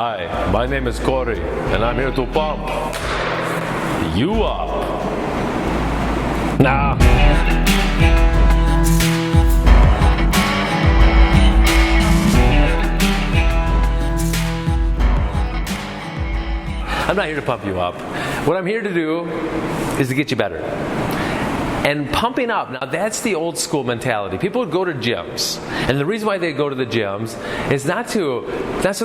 Hi, my name is Corey, and I'm here to pump you up. Nah. I'm not here to pump you up. What I'm here to do is to get you better. And pumping up, now that's the old school mentality. People would go to gyms, and the reason why they go to the gyms is not so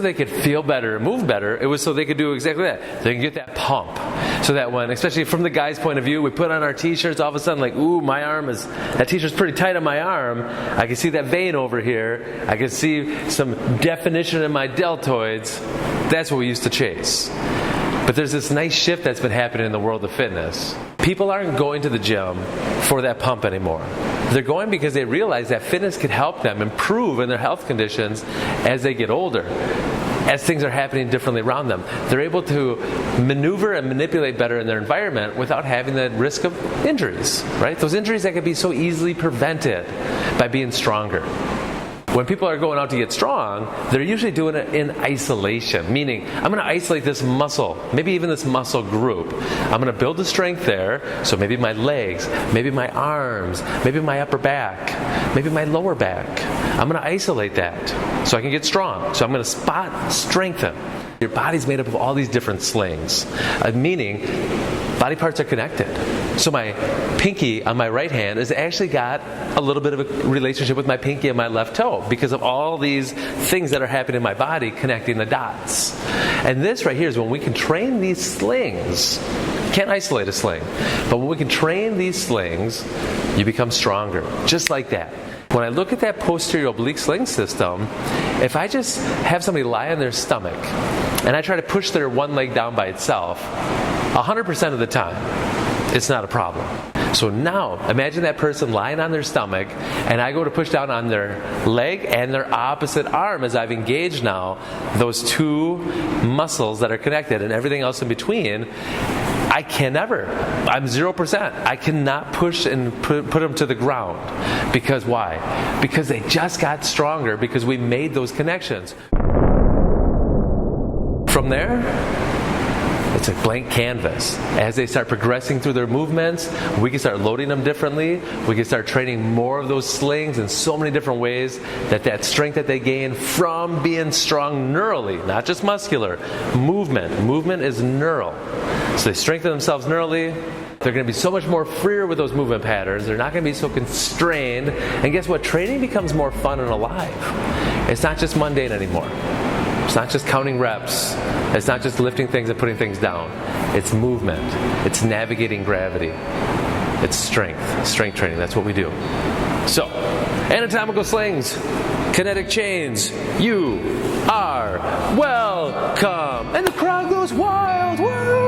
they could feel better, move better. It was so they could do exactly that. They can get that pump. So that when, especially from the guy's point of view, we put on our t-shirts, all of a sudden like, ooh, that t-shirt's pretty tight on my arm. I can see that vein over here. I can see some definition in my deltoids. That's what we used to chase. But there's this nice shift that's been happening in the world of fitness. People aren't going to the gym for that pump anymore. They're going because they realize that fitness can help them improve in their health conditions as they get older, as things are happening differently around them. They're able to maneuver and manipulate better in their environment without having the risk of injuries, right? Those injuries that can be so easily prevented by being stronger. When people are going out to get strong, they're usually doing it in isolation, meaning I'm going to isolate this muscle, maybe even this muscle group. I'm going to build the strength there, so maybe my legs, maybe my arms, maybe my upper back, maybe my lower back. I'm going to isolate that so I can get strong. So I'm going to spot strengthen. Your body's made up of all these different slings, meaning body parts are connected. So my pinky on my right hand has actually got a little bit of a relationship with my pinky and my left toe because of all these things that are happening in my body connecting the dots. And this right here is when we can train these slings. Can't isolate a sling, but when we can train these slings, you become stronger, just like that. When I look at that posterior oblique sling system, if I just have somebody lie on their stomach and I try to push their one leg down by itself, 100% of the time, it's not a problem. So now, imagine that person lying on their stomach, and I go to push down on their leg and their opposite arm as I've engaged now those two muscles that are connected and everything else in between. I'm 0%. I cannot push and put them to the ground. Because why? Because they just got stronger because we made those connections. From there, it's a blank canvas. As they start progressing through their movements, we can start loading them differently. We can start training more of those slings in so many different ways that strength that they gain from being strong neurally, not just muscular, movement. Movement is neural. So they strengthen themselves neurally. They're going to be so much more freer with those movement patterns. They're not going to be so constrained. And guess what? Training becomes more fun and alive. It's not just mundane anymore. It's not just counting reps. It's not just lifting things and putting things down. It's movement. It's navigating gravity. It's strength training. That's what we do. So, anatomical slings, kinetic chains, you are welcome. And the crowd goes wild. Woo!